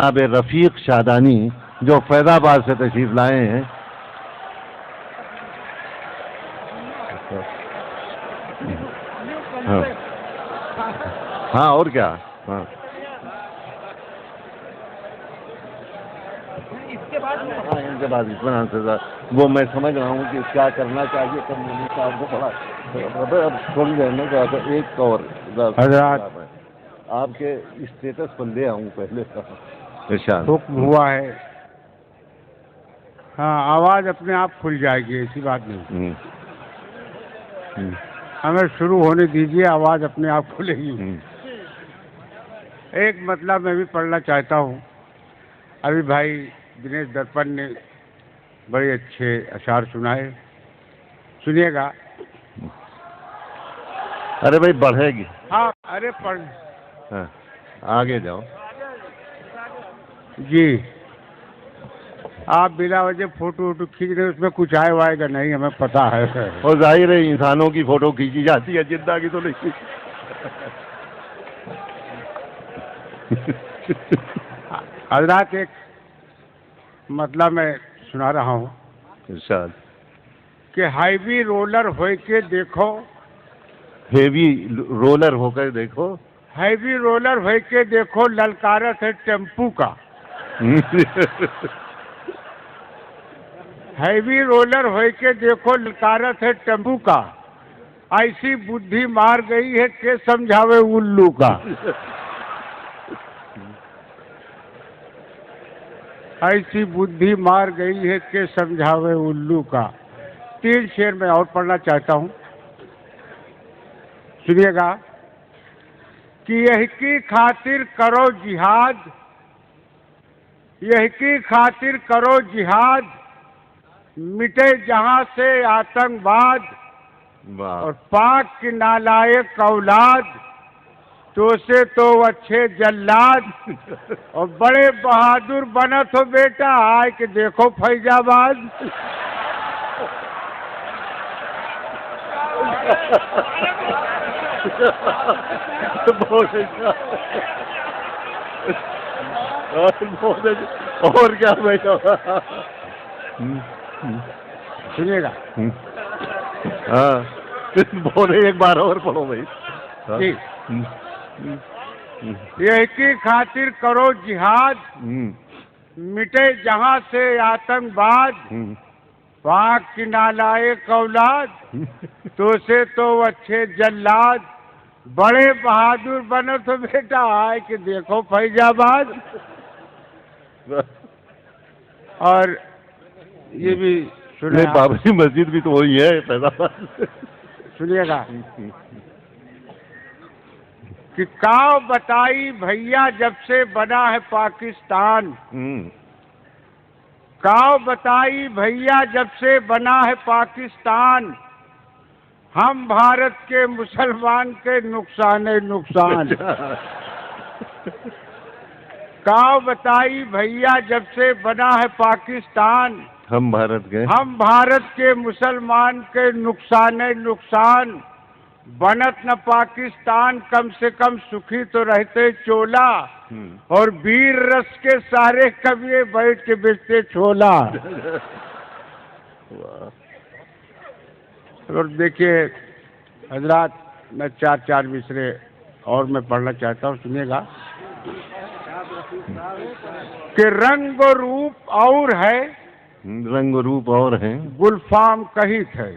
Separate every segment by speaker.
Speaker 1: जनाब रफीक शादानी जो फैजाबाद से तशरीफ लाए हैं। हाँ, हाँ और क्या। हाँ हाँ इनके बाद इत्मीनान से वो मैं समझ रहा हूँ कि क्या करना चाहिए कम्युनिटी साहब को थोड़ा अब थोड़ी देर में क्या था एक और आपके स्टेटस पर ले आऊँ पहले
Speaker 2: हुक्म हुआ है। हाँ आवाज अपने आप खुल जाएगी, ऐसी बात नहीं। हमें शुरू होने दीजिए, आवाज अपने आप खुलेगी। एक मतलब मैं भी पढ़ना चाहता हूँ। अभी भाई दिनेश दर्पण ने बड़े अच्छे अशार सुनाए, सुनिएगा।
Speaker 1: अरे भाई बढ़ेगी।
Speaker 2: हाँ अरे पढ़।
Speaker 1: हाँ आगे जाओ
Speaker 2: जी। आप बिना वजह फोटो वोटो खींच रहे, उसमें कुछ आएगा नहीं, हमें पता है।
Speaker 1: और जाहिर है इंसानों की फोटो खींची जाती है, जिंदा की तो नहीं।
Speaker 2: हजरात एक मतलब मैं सुना रहा हूँ कि हैवी रोलर हो के देखो,
Speaker 1: हेवी रोलर होकर देखो,
Speaker 2: हैवी रोलर हो के देखो, ललकारत है टेम्पू का। हैवी रोलर हो के देखो, ललकारत है टेम्पू का। ऐसी बुद्धि मार गई है के समझावे उल्लू का। ऐसी बुद्धि मार गई है के समझावे उल्लू का। 3 शेर में और पढ़ना चाहता हूँ, सुनिएगा। कि यही की खातिर करो जिहाद, यही की खातिर करो जिहाद, मिटे जहां से आतंकवाद। और पाक की नालायक औलाद, तो से तो अच्छे जल्लाद। और बड़े बहादुर बना तो बेटा, आए के देखो फैजाबाद।
Speaker 1: और क्या बेटा।
Speaker 2: सुनिएगा।
Speaker 1: हाँ बोले एक बार और पढ़ो भाई।
Speaker 2: जी। यही की खातिर करो जिहाद, मिटे जहां से आतंकवाद। पाक की नालायक औलाद, तो से तो अच्छे जल्लाद। बड़े बहादुर बनो तो बेटा, आए कि देखो फैजाबाद। और ये भी सुने,
Speaker 1: बाबरी मस्जिद भी तो वही है फैजाबाद।
Speaker 2: सुनिएगा। कि काव बताई भैया जब से बना है पाकिस्तान। काव बताई भैया जब से बना है पाकिस्तान। हम भारत के मुसलमान के नुकसान नुकसान। काव बताई भैया जब से बना है पाकिस्तान।
Speaker 1: हम भारत के
Speaker 2: मुसलमान के नुकसान नुकसान। बनत न पाकिस्तान, कम से कम सुखी तो रहते चोला। और वीर रस के सारे कविए बैठ के बेचते छोला। और देखिए हजरात, मैं 4 मिसरे और मैं पढ़ना चाहता हूँ, सुनिएगा। कि रंग रूप और है,
Speaker 1: रंग रूप और है,
Speaker 2: गुलफाम कहित है।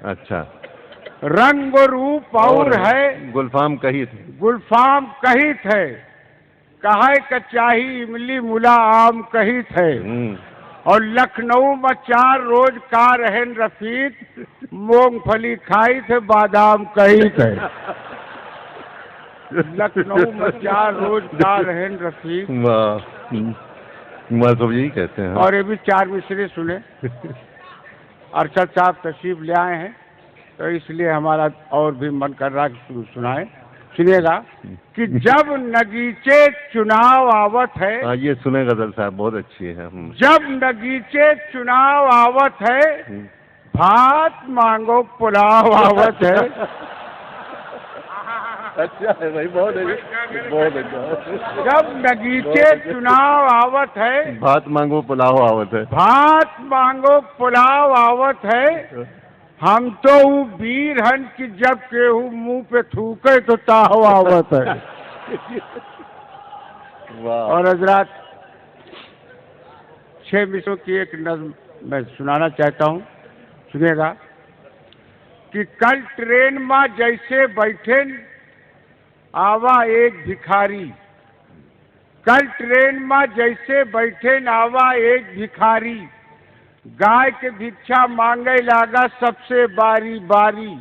Speaker 1: अच्छा।
Speaker 2: रंग रूप और है,
Speaker 1: गुलफाम कहित,
Speaker 2: गुलफाम कहित है। कहे कचाही इमली मुला आम कहित है। और लखनऊ में 4 रोज का रहन रफीक, मूंगफली खाई थे बादाम कहित है। लखनऊ में 4 रोज का रहन रफीक।
Speaker 1: वाह, सब यही कहते हैं।
Speaker 2: और ये भी 4 मिसरे सुने। अरशद साहब तशरीफ ले आए हैं, तो इसलिए हमारा और भी मन कर रहा है सुनाए। सुनिएगा। कि जब नगीचे चुनाव आवत है।
Speaker 1: ये सुने गजल साहब, बहुत अच्छी है।
Speaker 2: जब नगीचे चुनाव आवत है, भात मांगो पुलाव आवत है।
Speaker 1: अच्छा है भाई, बहुत है, बहुत अच्छा।
Speaker 2: जब नगीचे चुनाव आवत है,
Speaker 1: भात मांगो पुलाव आवत है।
Speaker 2: भात मांगो पुलाव आवत है। हम तो वो वीर हन की जब केहू मुंह पे थूके तो ताव आवत है।
Speaker 1: वाह।
Speaker 2: और हजरात 6 मिसरों की एक नज्म मैं सुनाना चाहता हूँ, सुनिएगा कि कल ट्रेन में जैसे बैठे आवा एक भिखारी, कल ट्रेन में जैसे बैठे आवा एक भिखारी, गाय के भिक्षा मांगे लागा सबसे बारी बारी।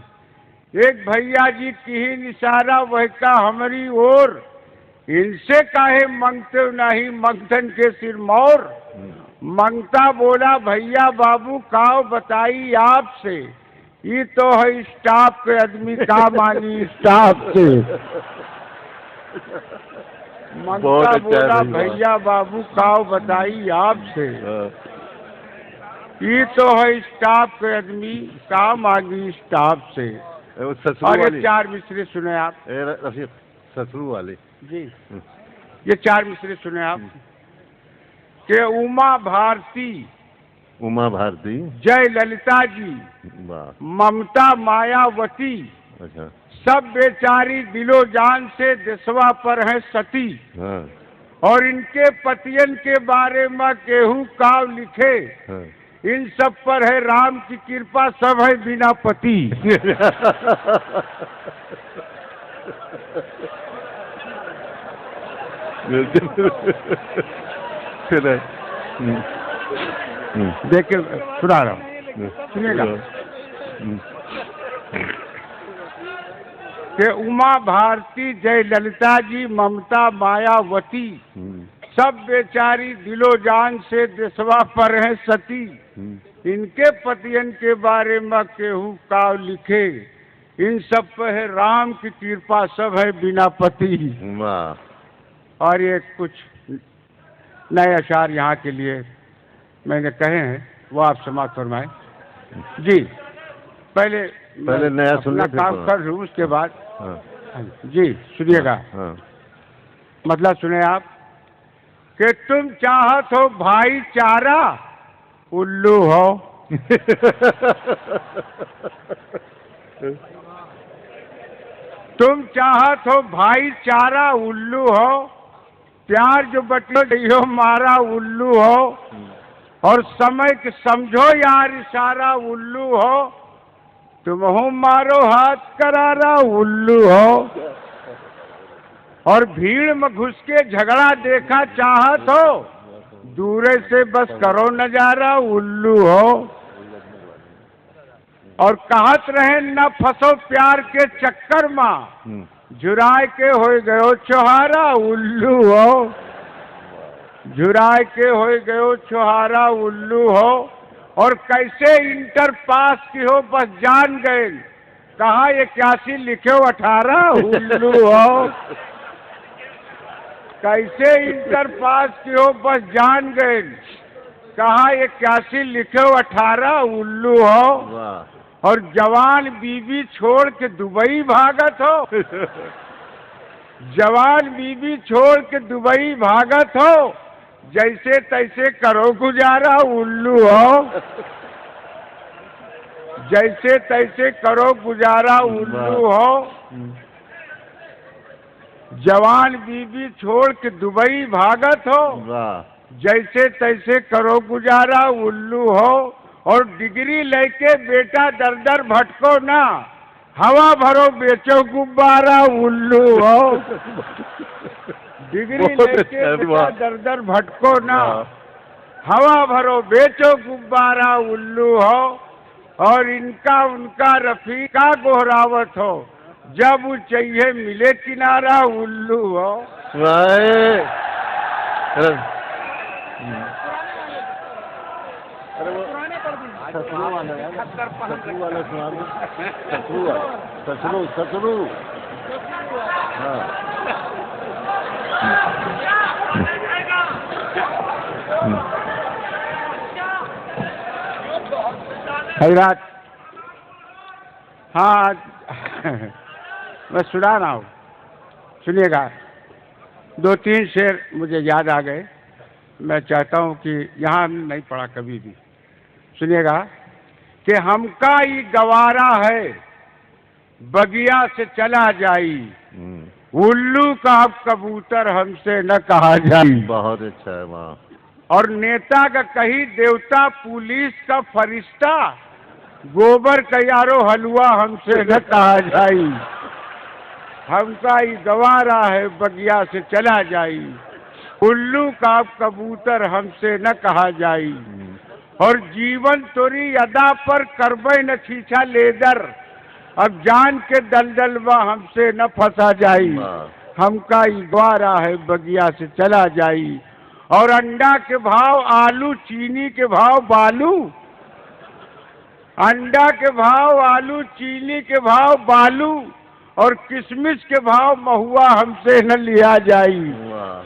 Speaker 2: एक भैया जी की ही इशारा वहका हमारी ओर, इनसे काहे मंगते नहीं मंगतन के सिर मोर। मंगता बोला भैया बाबू काव बताई आपसे, ये तो है स्टाफ के आदमी का मानी स्टाफ से। मंगता बोला भैया बाबू काव बताई आपसे, ये तो है स्टाफ के आदमी का मांगी स्टाफ से। और ये 4 मिसरे सुने आप
Speaker 1: रफीक, ससुर वाले
Speaker 2: जी, ये 4 मिसरे सुने आप के उमा भारती,
Speaker 1: उमा भारती,
Speaker 2: जय ललिता जी, ममता मायावती,
Speaker 1: अच्छा,
Speaker 2: सब बेचारी दिलो जान से देशवा पर है सती।
Speaker 1: हाँ।
Speaker 2: और इनके पतियन के बारे में केहू काव लिखे,
Speaker 1: हाँ।
Speaker 2: इन सब पर है राम की कृपा, सब है बिना पति। देखिए सुना रहा हूँ, सुनिएगा कि उमा भारती, जय ललिता जी, ममता मायावती, सब बेचारी दिलो जान से देशवा पर है सती। इनके पतियन के बारे में केहू काव लिखे, इन सब पर है राम की कृपा, सब है बिना पति। और ये कुछ नए अशार यहाँ के लिए मैंने कहे हैं, वो आप समाप्त फरमाएं जी। पहले
Speaker 1: नया सुनना
Speaker 2: काम कर लूँ, उसके बाद
Speaker 1: हाँ।
Speaker 2: जी सुनिएगा।
Speaker 1: हाँ।
Speaker 2: मतलब सुने आप कि तुम चाहत हो भाईचारा, उल्लू हो। तुम चाहत हो भाईचारा, उल्लू हो। प्यार जो बटियो मारा, उल्लू हो। और समय के समझो यार इशारा, उल्लू हो। तुम हो मारो हाथ करारा, उल्लू हो। और भीड़ में घुस के झगड़ा देखा चाहत हो, दूरे से बस करो नजारा, उल्लू हो। और कहत रहे न फंसो प्यार के चक्कर में, झुराए के हो गयो छोहारा, उल्लू हो। झुराए के हो गयो छोहारा, उल्लू हो। और कैसे इंटर पास की हो बस जान गए, कहा 81 लिखे 18, उल्लू हो। कैसे इंटर पास की हो बस जान गए, कहा 81 लिखे 18, उल्लू हो। और जवान बीबी छोड़ के दुबई भागत हो। जवान बीबी छोड़ के दुबई भागत हो, जैसे तैसे करो गुजारा, उल्लू हो। जैसे तैसे करो गुजारा, उल्लू हो। जवान बीबी छोड़ के दुबई भागत हो, जैसे तैसे करो गुजारा, उल्लू हो। और डिग्री लेके बेटा दर दर भटको ना, हवा भरो बेचो गुब्बारा, उल्लू हो। डिग्री लेके बेटा दर दर भटको ना, हवा भरो बेचो गुब्बारा, उल्लू हो। और इनका उनका रफीका गोहरावत हो, जब वो चाहिए मिले किनारा, उल्लू हो।
Speaker 1: ससुरु
Speaker 2: हजरात, हाँ मैं सुना रहा हूँ। सुनिएगा, 2-3 शेर मुझे याद आ गए, मैं चाहता हूँ कि यहाँ नहीं पढ़ा कभी भी। सुनिएगा कि हमका ही गवारा है बगिया से चला जाई, उल्लू का अब कबूतर हमसे न कहा जाई।
Speaker 1: बहुत अच्छा है वाह।
Speaker 2: और नेता का कही देवता, पुलिस का फरिश्ता, गोबर का यारो हलवा हमसे न कहा जाई। हमका ही गवारा है बगिया से चला जाई, उल्लू का अब कबूतर हमसे न कहा जाई। और जीवन तोरी अदा पर करबे न छीछा लेदर, अब जान के दलदलवा हमसे न फंसा जाई। हमका ही गवारा है बगिया से चला जाई। और अंडा के भाव आलू, चीनी के भाव बालू, अंडा के भाव आलू, चीनी के भाव बालू, और किशमिश के भाव महुआ हमसे न लिया जाई।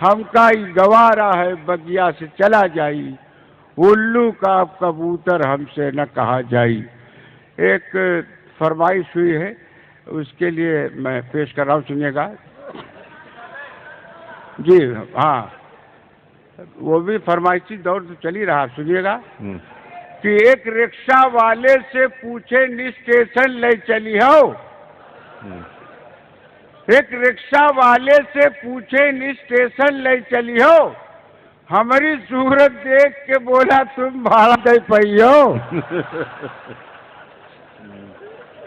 Speaker 2: हमका ही गवारा है बगिया से चला जाई, उल्लू का अब कबूतर हमसे न कहा जाई। एक फरमाइश हुई है, उसके लिए मैं पेश कर रहा हूँ, सुनिएगा जी। हाँ, वो भी फरमाइशी दौर तो चल ही रहा, सुनिएगा कि एक रिक्शा वाले से पूछे नि स्टेशन ले चली हो। एक रिक्शा वाले से पूछे नि स्टेशन ले चली हो, हमारी सूरत देख के बोला तुम भाड़ा दे पई हो।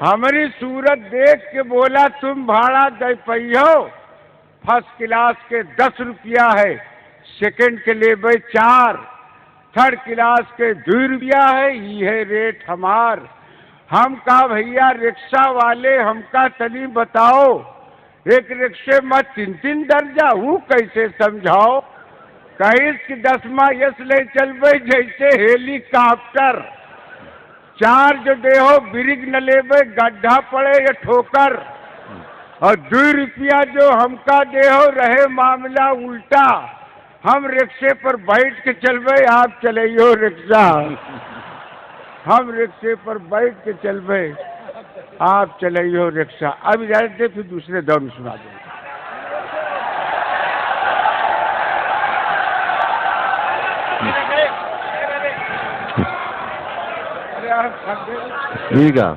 Speaker 2: हमारी सूरत देख के बोला तुम भाड़ा दे पई हो। फर्स्ट क्लास के 10 रुपया है, सेकंड के लिए 4, थर्ड क्लास के 2 रुपया है, ये रेट हमार। हम कहा भैया रिक्शा वाले, हमका तनी बताओ, एक रिक्शे में 3-3 दर्जा हूँ कैसे समझाओ। कहीं कि 10वां यस ले चलबे जैसे हेलीकॉप्टर, चार्ज देहो ब्रिज न लेबे गड्ढा पड़े या ठोकर, और 2 रुपया जो हमका देहो रहे मामला उल्टा। हम रिक्शे पर बैठ के चलबे, आप चलियो रिक्शा। हम रिक्शे पर बैठ के चलबे, आप चलियो रिक्शा। अब इजाजत दे, फिर दूसरे दौर में सुना देंगे।
Speaker 1: ठीक है।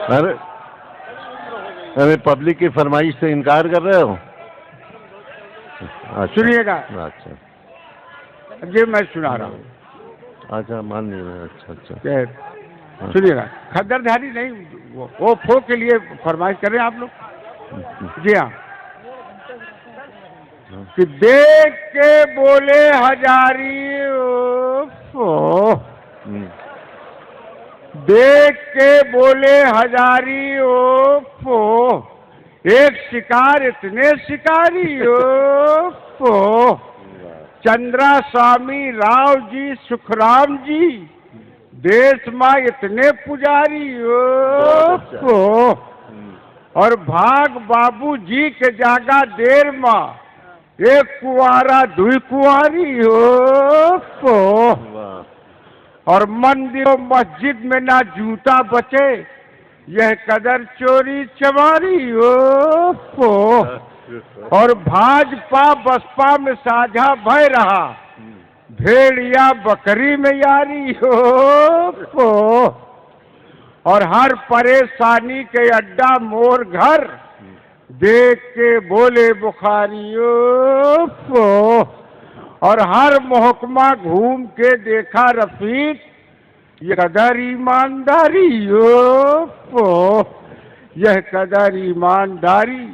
Speaker 1: अरे अरे पब्लिक की फरमाइश से इनकार कर रहे हो?
Speaker 2: सुनिएगा,
Speaker 1: अच्छा
Speaker 2: ये मैं सुना रहा हूँ।
Speaker 1: अच्छा मान लीजिए। अच्छा
Speaker 2: सुनिएगा, खद्दरधारी नहीं, वो फो के लिए फरमाइश कर रहे हैं आप लोग। जी हाँ, कि देख के बोले हजारी ओ, देख के बोले हजारी ओ, एक शिकार इतने शिकारी ओ, चंद्रा स्वामी राव जी, सुखराम जी, देश माँ इतने पुजारी ओ, और भाग बाबू जी के जागा देर माँ, एक कुआरा 2 कुआरी हो। और मंदिर मस्जिद में ना जूता बचे, यह कदर चोरी चमारी हो। और भाजपा बसपा में साझा भय रहा, भेड़िया बकरी में यारी हो। और हर परेशानी के अड्डा मोर घर, देख के बोले बुखारियो। और हर महकमा घूम के देखा रफीक, ये कदर ईमानदारी हो। यह कदर ईमानदारी